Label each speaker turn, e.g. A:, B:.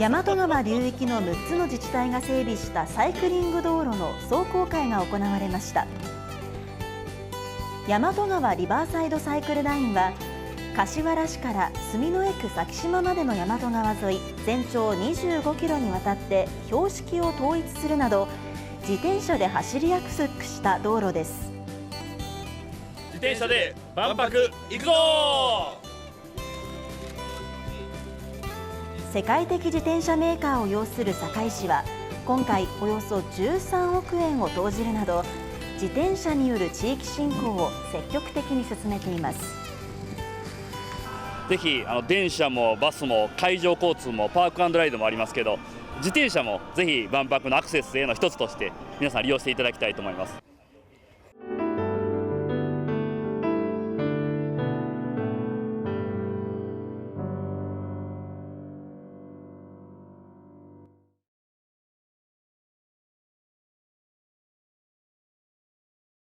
A: 大和川流域の6つの自治体が整備したサイクリング道路の壮行会が行われました。大和川リバーサイドサイクルラインは、柏原市から住之江区咲島までの大和川沿い全長25キロにわたって標識を統一するなど、自転車で走りやすくした道路です。
B: 自転車で万博行くぞ。
A: 世界的自転車メーカーを擁する堺市は、今回およそ13億円を投じるなど、自転車による地域振興を積極的に進めています。
C: ぜひ電車もバスも海上交通もパーク&ライドもありますけど、自転車もぜひ万博のアクセスへの一つとして皆さん利用していただきたいと思います。